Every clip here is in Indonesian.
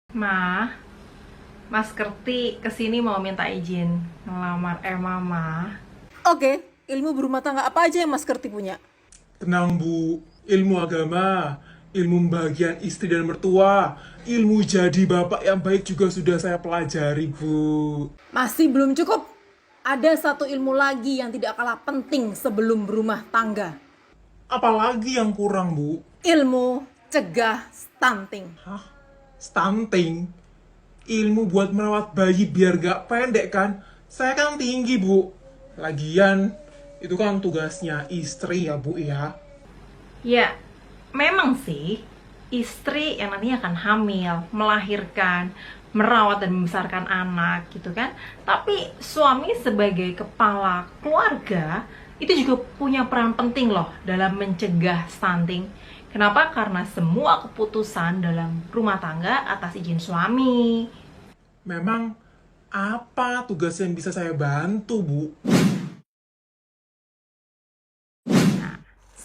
Ma, Mas Kerti kesini mau minta izin ngelamar Emma, Ma. Oke, ilmu berumah tangga apa aja yang Mas Kerti punya? Tenang Bu, ilmu agama, ilmu membahagiakan istri dan mertua, ilmu jadi bapak yang baik juga sudah saya pelajari Bu. Masih belum cukup. Ada satu ilmu lagi yang tidak kalah penting sebelum berumah tangga. Apalagi yang kurang Bu? Ilmu cegah stunting. Hah? Stunting? Ilmu buat merawat bayi biar gak pendek kan? Saya kan tinggi Bu. Lagian, itu kan tugasnya istri ya Bu ya. Ya, memang sih istri yang nantinya akan hamil, melahirkan, merawat dan membesarkan anak gitu kan. Tapi suami sebagai kepala keluarga itu juga punya peran penting loh dalam mencegah stunting. Kenapa? Karena semua keputusan dalam rumah tangga atas izin suami. Memang apa tugas yang bisa saya bantu Bu?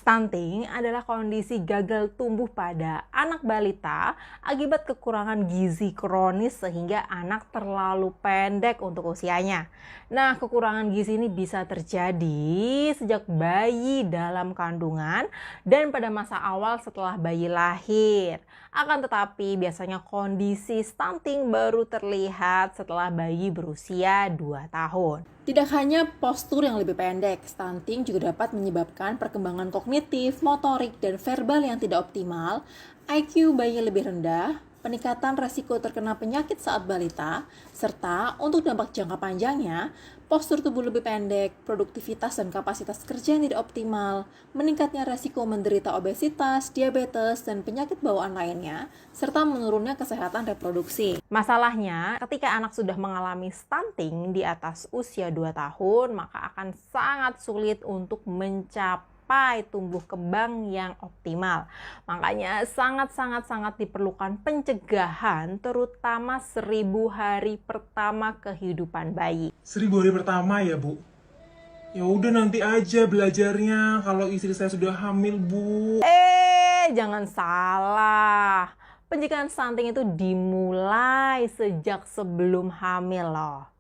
Stunting adalah kondisi gagal tumbuh pada anak balita akibat kekurangan gizi kronis sehingga anak terlalu pendek untuk usianya. Nah, kekurangan gizi ini bisa terjadi sejak bayi dalam kandungan dan pada masa awal setelah bayi lahir. Akan tetapi biasanya kondisi stunting baru terlihat setelah bayi berusia 2 tahun. Tidak hanya postur yang lebih pendek, stunting juga dapat menyebabkan perkembangan kognitif, motorik, dan verbal yang tidak optimal, IQ bayi lebih rendah, peningkatan resiko terkena penyakit saat balita, serta untuk dampak jangka panjangnya, postur tubuh lebih pendek, produktivitas dan kapasitas kerja yang tidak optimal, meningkatnya resiko menderita obesitas, diabetes, dan penyakit bawaan lainnya, serta menurunnya kesehatan reproduksi. Masalahnya, ketika anak sudah mengalami stunting di atas usia 2 tahun, maka akan sangat sulit untuk mencapai tumbuh kembang yang optimal. Makanya sangat diperlukan pencegahan terutama 1000 hari pertama kehidupan bayi. 1000 hari pertama ya Bu? Ya udah nanti aja belajarnya kalau istri saya sudah hamil Bu. Jangan salah. Pencegahan stunting itu dimulai sejak sebelum hamil loh.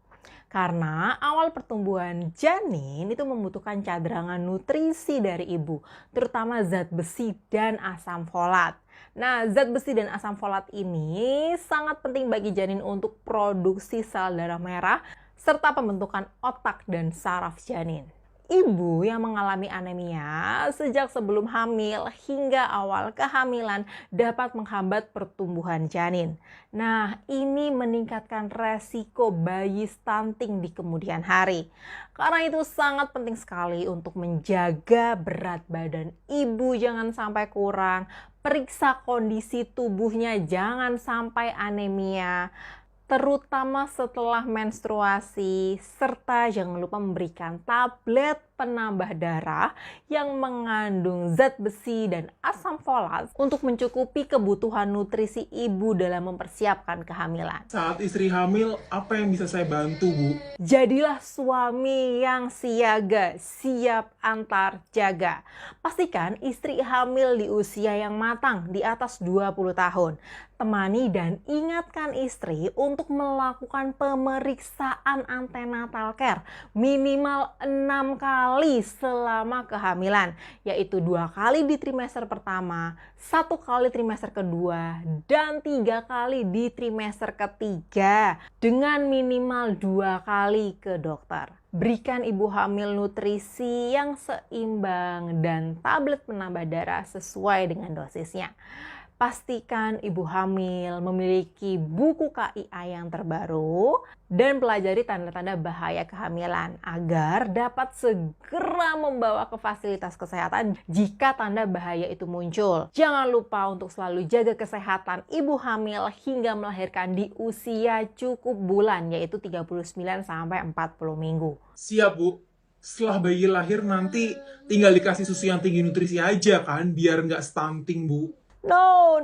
Karena awal pertumbuhan janin itu membutuhkan cadangan nutrisi dari ibu, terutama zat besi dan asam folat. Nah, zat besi dan asam folat ini sangat penting bagi janin untuk produksi sel darah merah serta pembentukan otak dan saraf janin. Ibu yang mengalami anemia sejak sebelum hamil hingga awal kehamilan dapat menghambat pertumbuhan janin. Nah, ini meningkatkan resiko bayi stunting di kemudian hari. Karena itu sangat penting sekali untuk menjaga berat badan ibu jangan sampai kurang, periksa kondisi tubuhnya jangan sampai anemia, terutama setelah menstruasi, serta jangan lupa memberikan tablet penambah darah yang mengandung zat besi dan asam folat untuk mencukupi kebutuhan nutrisi ibu dalam mempersiapkan kehamilan. Saat istri hamil, apa yang bisa saya bantu Bu? Jadilah suami yang siaga, siap antar jaga. Pastikan istri hamil di usia yang matang di atas 20 tahun. Temani dan ingatkan istri untuk melakukan pemeriksaan antenatal care minimal 6 kali selama kehamilan, yaitu 2 kali di trimester pertama, 1 kali trimester kedua, dan 3 kali di trimester ketiga dengan minimal 2 kali ke dokter. Berikan ibu hamil nutrisi yang seimbang dan tablet penambah darah sesuai dengan dosisnya. Pastikan ibu hamil memiliki buku KIA yang terbaru dan pelajari tanda-tanda bahaya kehamilan agar dapat segera membawa ke fasilitas kesehatan jika tanda bahaya itu muncul. Jangan lupa untuk selalu jaga kesehatan ibu hamil hingga melahirkan di usia cukup bulan, yaitu 39 sampai 40 minggu. Siap Bu. Setelah bayi lahir nanti tinggal dikasih susu yang tinggi nutrisi aja kan, biar nggak stunting Bu. No,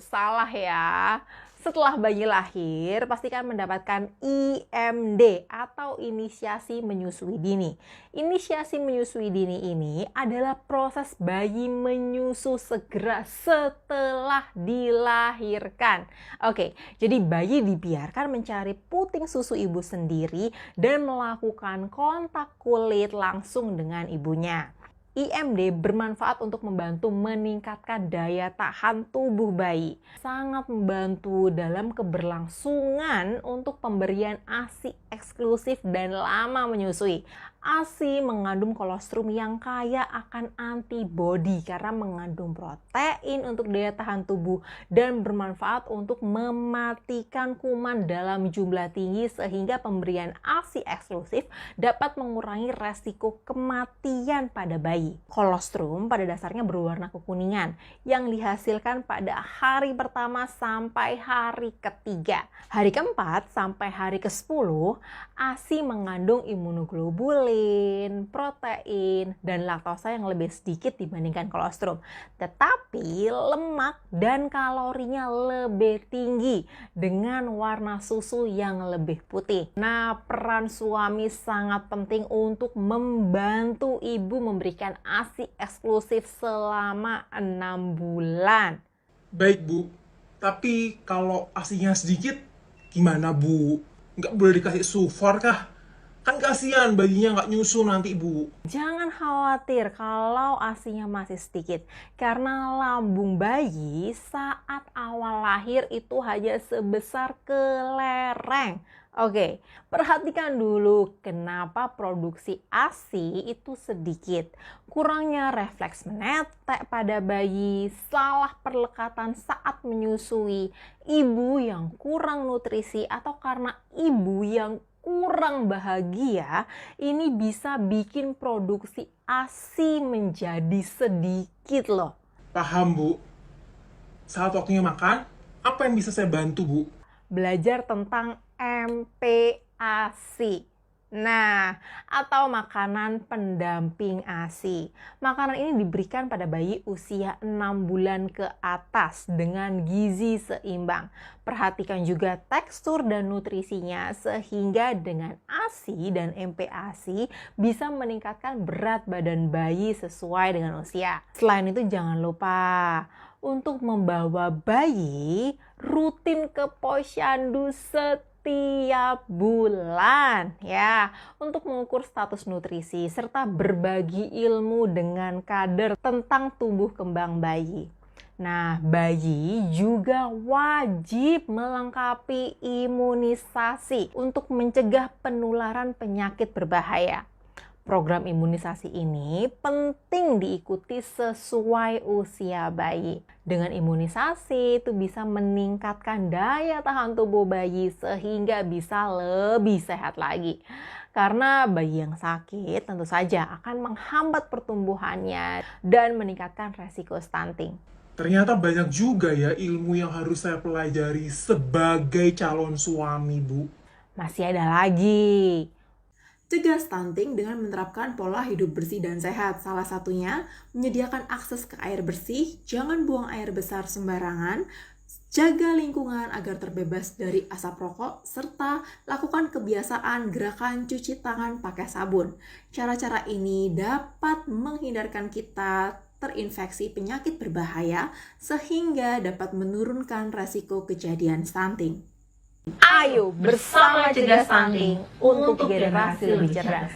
salah ya. Setelah bayi lahir, pastikan mendapatkan IMD atau inisiasi menyusui dini. Inisiasi menyusui dini ini adalah proses bayi menyusu segera setelah dilahirkan. Oke, jadi bayi dibiarkan mencari puting susu ibu sendiri dan melakukan kontak kulit langsung dengan ibunya. IMD bermanfaat untuk membantu meningkatkan daya tahan tubuh bayi. Sangat membantu dalam keberlangsungan untuk pemberian ASI eksklusif dan lama menyusui. ASI mengandung kolostrum yang kaya akan antibodi karena mengandung protein untuk daya tahan tubuh dan bermanfaat untuk mematikan kuman dalam jumlah tinggi sehingga pemberian ASI eksklusif dapat mengurangi resiko kematian pada bayi. Kolostrum pada dasarnya berwarna kekuningan yang dihasilkan pada hari pertama sampai hari ketiga. Hari keempat sampai hari ke-10, ASI mengandung imunoglobulin, protein, dan laktosa yang lebih sedikit dibandingkan kolostrum. Tetapi lemak dan kalorinya lebih tinggi dengan warna susu yang lebih putih. Nah, peran suami sangat penting untuk membantu ibu memberikan ASI eksklusif selama 6 bulan. Baik Bu, tapi kalau asinya sedikit, gimana Bu? Nggak boleh dikasih sufor kah? Kan kasihan bayinya nggak nyusu nanti Bu. Jangan khawatir kalau ASINya masih sedikit, karena lambung bayi saat awal lahir itu hanya sebesar kelereng. Oke, perhatikan dulu kenapa produksi ASI itu sedikit. Kurangnya refleks menetek pada bayi, salah perlekatan saat menyusui, ibu yang kurang nutrisi, atau karena ibu yang kurang bahagia, ini bisa bikin produksi ASI menjadi sedikit loh. Paham Bu. Saat waktunya makan, apa yang bisa saya bantu Bu? Belajar tentang MPASI. Nah, atau makanan pendamping ASI. Makanan ini diberikan pada bayi usia 6 bulan ke atas dengan gizi seimbang. Perhatikan juga tekstur dan nutrisinya sehingga dengan ASI dan MPASI bisa meningkatkan berat badan bayi sesuai dengan usia. Selain itu jangan lupa untuk membawa bayi rutin ke posyandu setiap bulan ya, untuk mengukur status nutrisi serta berbagi ilmu dengan kader tentang tumbuh kembang bayi. Nah, bayi juga wajib melengkapi imunisasi untuk mencegah penularan penyakit berbahaya. Program imunisasi ini penting diikuti sesuai usia bayi. Dengan imunisasi itu bisa meningkatkan daya tahan tubuh bayi sehingga bisa lebih sehat lagi. Karena bayi yang sakit tentu saja akan menghambat pertumbuhannya dan meningkatkan resiko stunting. Ternyata banyak juga ya ilmu yang harus saya pelajari sebagai calon suami Bu. Masih ada lagi. Cegah stunting dengan menerapkan pola hidup bersih dan sehat. Salah satunya, menyediakan akses ke air bersih, jangan buang air besar sembarangan, jaga lingkungan agar terbebas dari asap rokok, serta lakukan kebiasaan gerakan cuci tangan pakai sabun. Cara-cara ini dapat menghindarkan kita terinfeksi penyakit berbahaya, sehingga dapat menurunkan resiko kejadian stunting. Ayo bersama cegah stunting untuk generasi lebih cerdas.